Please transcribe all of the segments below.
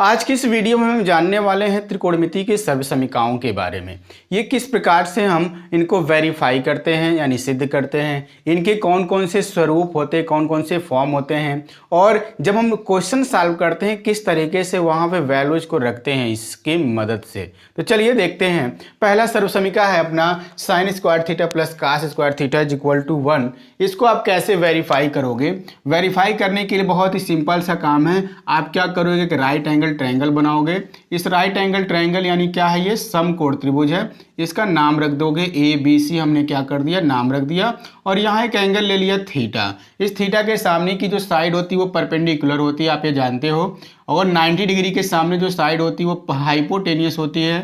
आज की इस वीडियो में हम जानने वाले हैं त्रिकोणमिति की सर्वसमीकाओं के बारे में। ये किस प्रकार से हम इनको वेरीफाई करते हैं यानी सिद्ध करते हैं, इनके कौन कौन से स्वरूप होते हैं, कौन कौन से फॉर्म होते हैं, और जब हम क्वेश्चन सॉल्व करते हैं किस तरीके से वहाँ पे वैल्यूज को रखते हैं इसकी मदद से। तो चलिए देखते हैं। पहला सर्वसमीका है अपना sine square theta plus cos square theta is equal to 1। इसको आप कैसे वेरीफाई करोगे? वेरीफाई करने के लिए बहुत ही सिंपल सा काम है। आप क्या करोगे कि राइट एंगल ट्रायंगल बनाओगे। इस राइट एंगल ट्रायंगल यानी क्या है, ये समकोण त्रिभुज है। इसका नाम रख दोगे ए बी सी, हमने क्या कर दिया, नाम रख दिया। और यहाँ एक एंगल ले लिया थीटा। इस थीटा के सामने की जो साइड होती है वो परपेंडिकुलर होती है, आप ये जानते हो। और 90 डिग्री के सामने जो साइड होती है वो हाइपोटेनियस होती है।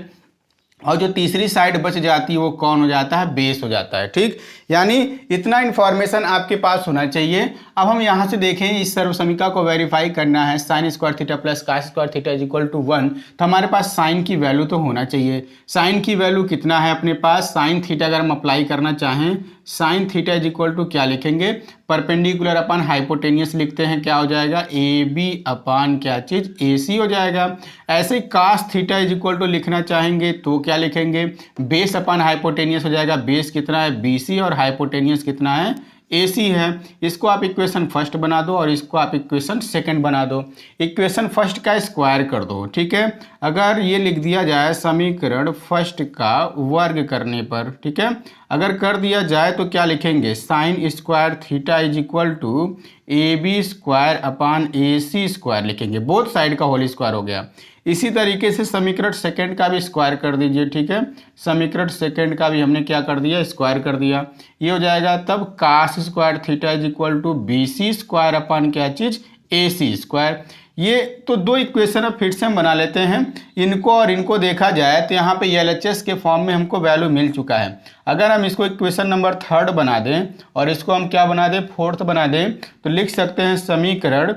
और जो तीसरी साइड बच जाती है वो कौन हो जाता है, बेस हो जाता है। ठीक, यानी इतना इन्फॉर्मेशन आपके पास होना चाहिए। अब हम यहाँ से देखें, इस सर्वसमीका को वेरीफाई करना है sine square theta plus cos square theta is equal to 1। तो हमारे पास साइन की वैल्यू तो होना चाहिए। साइन की वैल्यू कितना है अपने पास? साइन थीटा अगर हम अप्लाई करना चाहें, sine theta is equal to क्या लिखेंगे, परपेंडिकुलर अपन हाइपोटेनियस लिखते हैं, क्या हो जाएगा, ए बी अपान क्या चीज, ए सी हो जाएगा। ऐसे cos theta is equal to लिखना चाहेंगे तो क्या लिखेंगे, बेस अपान हाइपोटेनियस हो जाएगा। बेस कितना है, बी सी, और हाइपोटेनियस कितना है, AC है। इसको आप इक्वेशन फर्स्ट बना दो और इसको आप इक्वेशन सेकंड बना दो। इक्वेशन फर्स्ट का स्क्वायर कर दो, ठीक है। अगर ये लिख दिया जाए समीकरण फर्स्ट का वर्ग करने पर, ठीक है, अगर कर दिया जाए तो क्या लिखेंगे, sine square theta is equal to A B square upon A C square लिखेंगे। बोथ साइड का होल स्क्वायर हो गया। इसी तरीके से समीकरण सेकंड का भी स्क्वायर कर दीजिए, ठीक है। समीकरण सेकंड का भी हमने क्या कर दिया, स्क्वायर कर दिया। ये हो जाएगा तब cos square theta is equal to B C square upon क्या चीज, ए सी स्क्वायर। ये तो दो इक्वेशन अब फिर से हम बना लेते हैं। इनको और इनको देखा जाए तो यहाँ पे LHS के फॉर्म में हमको वैल्यू मिल चुका है। अगर हम इसको इक्वेशन नंबर थर्ड बना दें और इसको हम क्या बना दें, फोर्थ बना दें, तो लिख सकते हैं समीकरण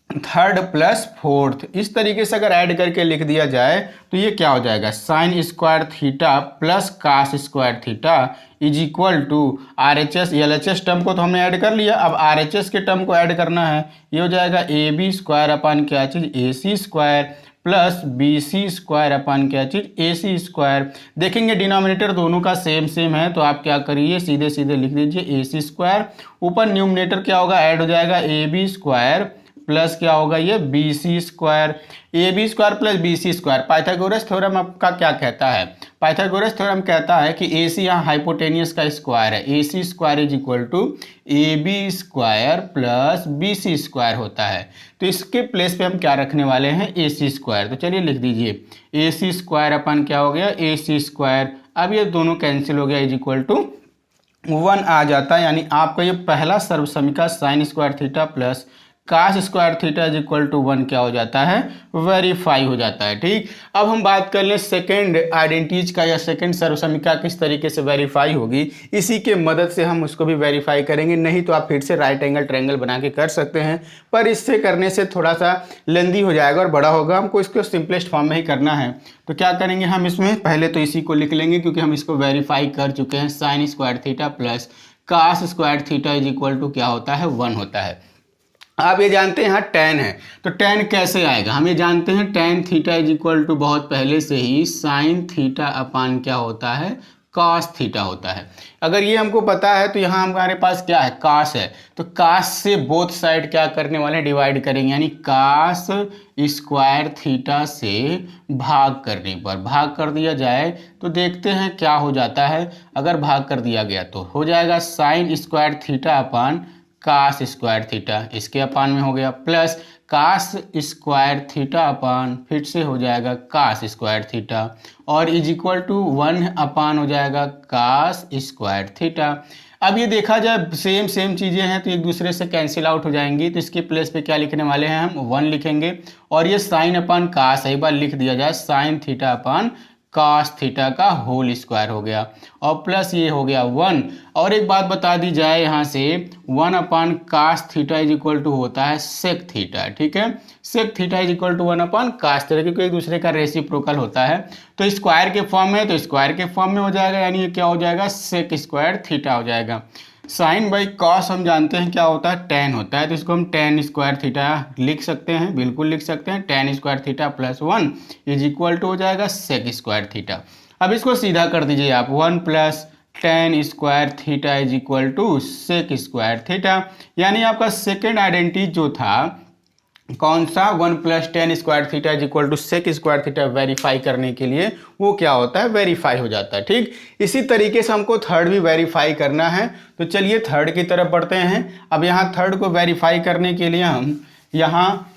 थर्ड प्लस फोर्थ। इस तरीके से अगर ऐड करके लिख दिया जाए तो ये क्या हो जाएगा, sine square theta plus cos square theta is equal to RHS। LHS term को तो हमने ऐड कर लिया, अब RHS के टर्म को ऐड करना है। ये हो जाएगा ए बी स्क्वायर अपान क्या चीज, A C square plus B C square upon क्या चीज, ए सी स्क्वायर। देखेंगे डिनोमिनेटर दोनों का सेम सेम है तो आप क्या करिए, सीधे सीधे लिख दीजिए ए सी स्क्वायर। ऊपर न्यूमिनेटर क्या होगा, ऐड हो जाएगा ए बी स्क्वायर प्लस क्या होगा, ये B C square. A B square plus B C square. Pythagoras theorem आपका क्या कहता है, पाइथागोरस थ्योरम कहता है कि ए सी यहाँ हाइपोटेनियस का स्क्वायर है, A C square is equal to A B square plus B C square होता है। तो इसके प्लेस पे हम क्या रखने वाले हैं, ए सी स्क्वायर। तो चलिए लिख दीजिए ए सी स्क्वायर अपन क्या हो गया, ए सी स्क्वायर। अब ये दोनों कैंसिल हो गया, इज इक्वल टू 1 आ जाता है। यानी आपका ये पहला सर्वसमीका sine square theta plus cos square theta is equal to 1 क्या हो जाता है, वेरीफाई हो जाता है। ठीक, अब हम बात कर लें सेकेंड आइडेंटिटीज का या सेकेंड सर्वसमीका किस तरीके से वेरीफाई होगी। इसी के मदद से हम उसको भी वेरीफाई करेंगे। नहीं तो आप फिर से राइट एंगल ट्रायंगल बना के कर सकते हैं, पर इससे करने से थोड़ा सा लेंदी हो जाएगा और बड़ा होगा। हमको इसको सिंपलेस्ट फॉर्म में ही करना है। तो क्या करेंगे हम इसमें, पहले तो इसी को लिख लेंगे क्योंकि हम इसको वेरीफाई कर चुके हैं। Sine square theta plus cos square theta is equal to क्या होता है, 1 होता है। आप ये जानते हैं यहाँ tan है, तो tan कैसे आएगा, हम ये जानते हैं tan theta is equal to बहुत पहले से ही साइन थीटा अपान क्या होता है, cos थीटा होता है। अगर ये हमको पता है तो यहाँ हमारे पास क्या है, cos है। तो cos से बोथ साइड क्या करने वाले हैं, डिवाइड करेंगे। यानी cos स्क्वायर थीटा से भाग करने पर, भाग कर दिया जाए तो देखते हैं क्या हो जाता है। अगर भाग कर दिया गया तो हो जाएगा sine square theta upon cos square theta, इसके अपान में हो गया, plus cos square theta upon फिर से हो जाएगा कास स्क्वायर थीटा, और इज इक्वल टू 1 अपान हो जाएगा कास स्क्वायर थीटा। अब ये देखा जाए सेम सेम चीज़ें हैं तो एक दूसरे से कैंसिल आउट हो जाएंगी। तो इसके प्लेस पे क्या लिखने वाले हैं हम, 1 लिखेंगे। और ये साइन अपान कास, एक बार लिख दिया जाए sine theta upon cos theta का होल स्क्वायर हो गया, और प्लस ये हो गया 1। और एक बात बता दी जाए यहाँ से, 1 upon cos theta is equal to होता है सेक थीटा, ठीक है। Sec theta is equal to 1 upon cos theta, क्योंकि एक दूसरे का रेसिप्रोकल होता है। तो स्क्वायर के फॉर्म में, तो स्क्वायर के फॉर्म में हो जाएगा, यानी ये क्या हो जाएगा, सेक स्क्वायर थीटा हो जाएगा। साइन बाई कॉस हम जानते हैं क्या होता है, टेन होता है, तो इसको हम टेन स्क्वायर थीटा लिख सकते हैं, बिल्कुल लिख सकते हैं। Tan square theta plus 1 is equal to हो जाएगा सेक स्क्वायर थीटा। अब इसको सीधा कर दीजिए आप, 1 plus tan square theta is equal to sec square theta. यानी आपका सेकेंड आइडेंटिटी जो था कौन सा, 1 plus tan square theta is equal to sec square theta verify करने के लिए वो क्या होता है, वेरीफाई हो जाता है। ठीक, इसी तरीके से हमको थर्ड भी वेरीफाई करना है। तो चलिए थर्ड की तरफ बढ़ते हैं। अब यहाँ थर्ड को वेरीफाई करने के लिए हम यहाँ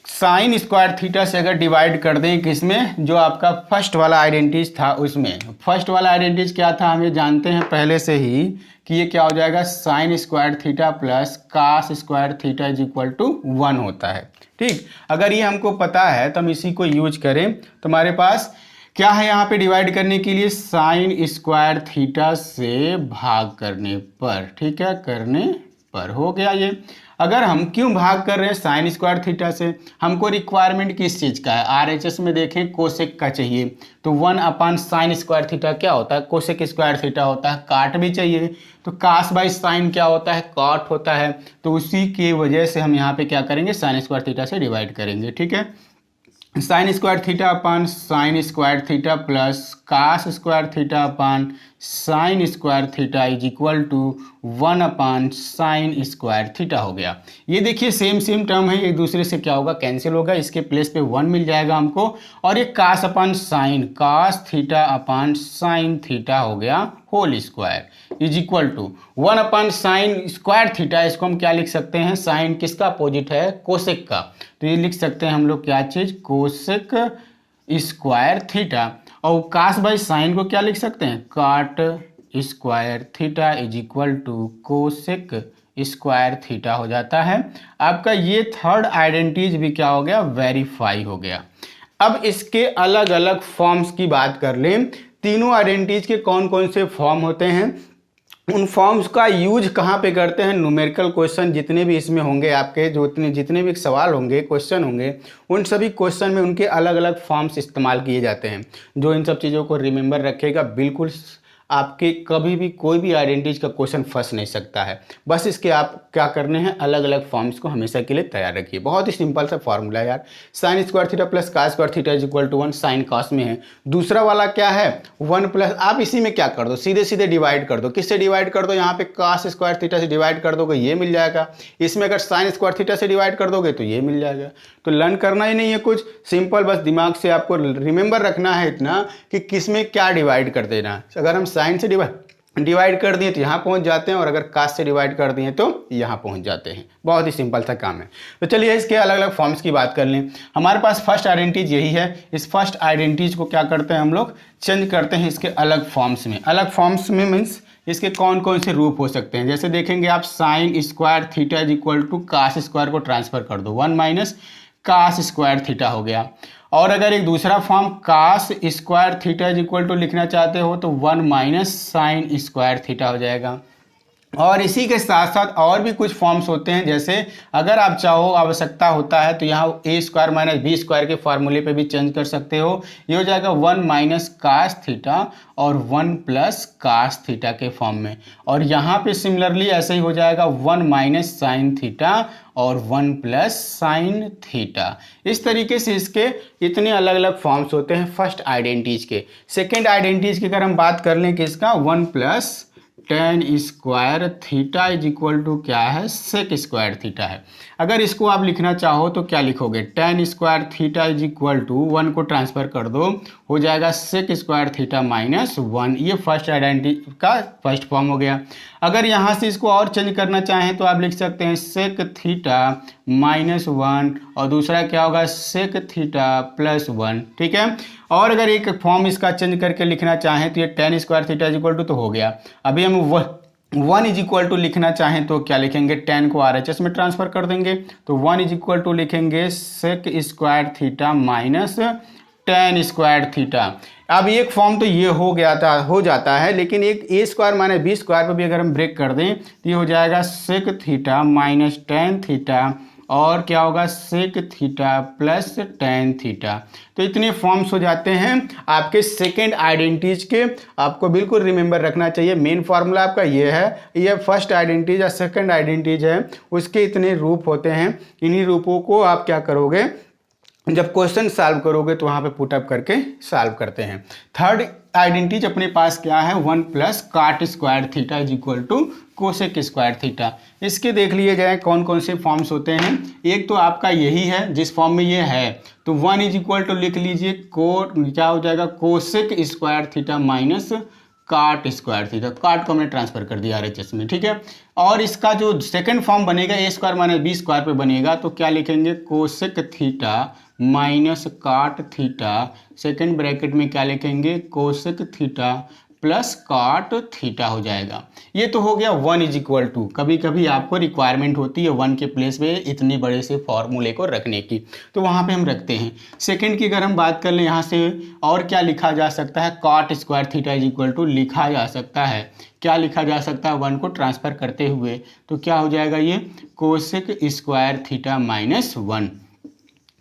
साइन स्क्वायर थीटा से अगर डिवाइड कर दें किसमें, जो आपका फर्स्ट वाला आइडेंटिटीज था उसमें। फर्स्ट वाला आइडेंटिटीज क्या था, हम ये जानते हैं पहले से ही कि ये क्या हो जाएगा, sine square theta plus cos square theta is equal to 1 होता है। ठीक, अगर ये हमको पता है तो हम इसी को यूज करें तो हमारे पास क्या है यहाँ पे डिवाइड करने के लिए, साइन स्क्वायर थीटा से भाग करने पर, ठीक है, करने पर हो गया ये। अगर हम क्यों भाग कर रहे हैं साइन स्क्वायर थीटा से, हमको रिक्वायरमेंट किस चीज़ का है, आरएचएस में देखें कोसेक का चाहिए, तो 1 अपान साइन स्क्वायर थीटा क्या होता है, कोसेक स्क्वायर थीटा होता है। काट भी चाहिए तो कास बाई साइन क्या होता है, कॉट होता है। तो उसी की वजह से हम यहाँ पे क्या करेंगे, साइन स्क्वायर थीटा से डिवाइड करेंगे। ठीक है, sine square theta upon sine square theta plus cos square theta upon sine square theta is equal to 1 upon sine square theta हो गया। ये देखिए सेम सेम टर्म है, एक दूसरे से क्या होगा, कैंसिल होगा, इसके प्लेस पे 1 मिल जाएगा हमको। और ये cos upon sine, cos theta upon sine theta हो गया whole square is equal to 1 upon sine square theta. इसको हम क्या लिख सकते हैं, साइन किसका अपोजिट है, कोसेक का, तो ये लिख सकते हैं हम लोग क्या चीज, कोसेक स्क्वायर थीटा। और कास बाई साइन को क्या लिख सकते हैं, cot square theta is equal to cosec square theta हो जाता है। आपका ये थर्ड आइडेंटिटीज भी क्या हो गया, वेरीफाई हो गया। अब इसके अलग अलग फॉर्म्स की बात कर लें, तीनों आइडेंटिटीज के कौन कौन से फॉर्म होते हैं, उन फॉर्म्स का यूज कहाँ पे करते हैं। न्यूमेरिकल क्वेश्चन जितने भी इसमें होंगे आपके, जो जितने भी सवाल होंगे, क्वेश्चन होंगे, उन सभी क्वेश्चन में उनके अलग अलग फॉर्म्स इस्तेमाल किए जाते हैं। जो इन सब चीज़ों को रिमेंबर रखेगा, बिल्कुल आपके कभी भी कोई भी आइडेंटिटीज का क्वेश्चन फंस नहीं सकता है। बस इसके आप क्या करने हैं, अलग अलग फॉर्म्स को हमेशा के लिए तैयार रखिए। बहुत ही सिंपल सा फॉर्मूला है यार, sine square theta plus cos square theta is equal to 1, sine cos में है। दूसरा वाला क्या है, 1 प्लस, आप इसी में क्या कर दो, सीधे सीधे डिवाइड कर दो। किससे डिवाइड कर दो, यहाँ पे कास स्क्वायर थीटा से डिवाइड कर दोगे, ये मिल जाएगा। इसमें अगर साइन स्क्वायर थीटा से डिवाइड कर दोगे तो ये मिल जाएगा। तो लर्न करना ही नहीं है कुछ, सिंपल बस दिमाग से आपको रिमेंबर रखना है इतना कि किस में क्या डिवाइड कर देना। अगर हम साइन से डिवाइड कर दिए तो यहाँ पहुँच जाते हैं, और अगर कास से डिवाइड कर दिए तो यहाँ पहुँच जाते हैं। बहुत ही सिंपल सा काम है। तो चलिए इसके अलग अलग फॉर्म्स की बात कर लें। हमारे पास फर्स्ट आइडेंटिटीज यही है। इस फर्स्ट आइडेंटिटीज को क्या करते हैं हम लोग, चेंज करते हैं इसके अलग फॉर्म्स में। अलग फॉर्म्स में मीन्स इसके कौन कौन से रूप हो सकते हैं। जैसे देखेंगे आप, sine square theta is equal to cos square को ट्रांसफर कर दो, 1 माइनस कास स्क्वायर थीटा हो गया। और अगर एक दूसरा form cos square theta is equal to लिखना चाहते हो तो 1 माइनस साइन स्क्वायर थीटा हो जाएगा। और इसी के साथ साथ और भी कुछ फॉर्म्स होते हैं, जैसे अगर आप चाहो, आवश्यकता होता है तो यहाँ ए स्क्वायर माइनस बी स्क्वायर के फार्मूले पे भी चेंज कर सकते हो। ये हो जाएगा 1 माइनस कास थीटा और 1 प्लस कास थीटा के फॉर्म में। और यहाँ पे सिमिलरली ऐसे ही हो जाएगा 1 माइनस साइन थीटा और 1 प्लस साइन थीटा। इस तरीके से इसके इतने अलग अलग फॉर्म्स होते हैं फर्स्ट आइडेंटिटीज के। सेकेंड आइडेंटिटीज की अगर हम बात कर लें कि इसका 1 plus tan square theta is equal to क्या है, सेक स्क्वायर थीटा है। अगर इसको आप लिखना चाहो तो क्या लिखोगे, tan square theta is equal to 1 को ट्रांसफर कर दो, हो जाएगा सेक स्क्वायर थीटा माइनस 1। ये फर्स्ट आइडेंटिटी का फर्स्ट फॉर्म हो गया। अगर यहाँ से इसको और चेंज करना चाहें तो आप लिख सकते हैं सेक थीटा माइनस 1, और दूसरा क्या होगा, सेक थीटा प्लस 1। ठीक है, और अगर एक फॉर्म इसका चेंज करके लिखना चाहें तो ये tan square theta is equal to तो हो गया। अभी हम 1 इज इक्वल टू लिखना चाहें तो क्या लिखेंगे, 10 को आरएचएस में ट्रांसफर कर देंगे, तो 1 इज इक्वल टू लिखेंगे sec square theta minus tan square theta. अब एक फॉर्म तो ये हो जाता है, लेकिन एक ए स्क्वायर माइनस बी स्क्वायर पर भी अगर हम ब्रेक कर दें तो ये हो जाएगा sec theta minus tan theta और क्या होगा sec theta plus tan theta. तो इतने फॉर्म्स हो जाते हैं आपके सेकेंड आइडेंटिटीज के। आपको बिल्कुल रिमेंबर रखना चाहिए, मेन फार्मूला आपका ये है, ये फर्स्ट आइडेंटिटीज या सेकेंड आइडेंटिटीज है, उसके इतने रूप होते हैं। इन्हीं रूपों को आप क्या करोगे, जब क्वेश्चन सॉल्व करोगे तो वहाँ पे पुट अप करके सॉल्व करते हैं। थर्ड आइडेंटिटी अपने पास क्या है, 1 plus cot square theta is equal to cosec square theta. इसके देख लिए जाए कौन कौन से फॉर्म्स होते हैं। एक तो आपका यही है जिस फॉर्म में ये है, तो 1 इज इक्वल टू लिख लीजिए क्या हो जाएगा, कोसेक स्क्वायर थीटा माइनस काट स्क्वायर थीटा। काट को हमने ट्रांसफर कर दिया RHS में, ठीक है। और इसका जो सेकंड फॉर्म बनेगा ए स्क्वायर माइनस बी स्क्वायर पे बनेगा, तो क्या लिखेंगे, कोसेक थीटा माइनस काट थीटा, सेकंड ब्रैकेट में क्या लिखेंगे, कोसेक थीटा प्लस काट थीटा हो जाएगा। ये तो हो गया 1 इज इक्वल टू। कभी कभी आपको रिक्वायरमेंट होती है 1 के प्लेस पे इतने बड़े से फॉर्मूले को रखने की, तो वहाँ पे हम रखते हैं। सेकंड की अगर हम बात कर लें यहाँ से, और क्या लिखा जा सकता है, cot square theta is equal to लिखा जा सकता है, क्या लिखा जा सकता है, 1 को ट्रांसफर करते हुए, तो क्या हो जाएगा ये, कोसेक स्क्वायर थीटा माइनस 1।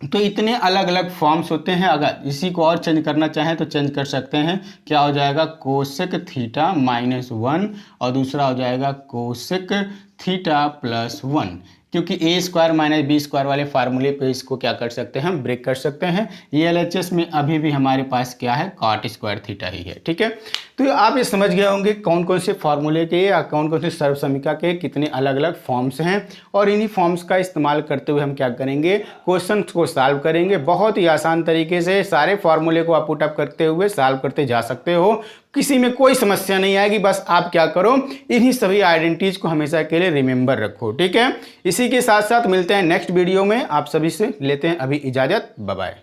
तो इतने अलग अलग फॉर्म्स होते हैं। अगर इसी को और चेंज करना चाहें तो चेंज कर सकते हैं। क्या हो जाएगा, कोसेक थीटा माइनस 1 और दूसरा हो जाएगा कोसेक थीटा प्लस 1, क्योंकि ए स्क्वायर माइनस बी स्क्वायर वाले फार्मूले पे इसको क्या कर सकते हैं, हम ब्रेक कर सकते हैं। ये LHS में अभी भी हमारे पास क्या है, काट स्क्वायर थीटा ही है, ठीक है। तो आप ये समझ गए होंगे कौन कौन से फार्मूले के या कौन कौन से सर्व समीकरण के कितने अलग अलग फॉर्म्स हैं, और इन्हीं फॉर्म्स का इस्तेमाल करते हुए हम क्या करेंगे, क्वेश्चन को सॉल्व करेंगे। बहुत ही आसान तरीके से सारे फार्मूले को आप पुट अप करते हुए सॉल्व करते जा सकते हो, किसी में कोई समस्या नहीं आएगी। बस आप क्या करो, इन्हीं सभी आइडेंटिटीज को हमेशा के लिए रिमेंबर रखो, ठीक है। इसी के साथ साथ मिलते हैं नेक्स्ट वीडियो में। आप सभी से लेते हैं अभी इजाजत, बाय बाय।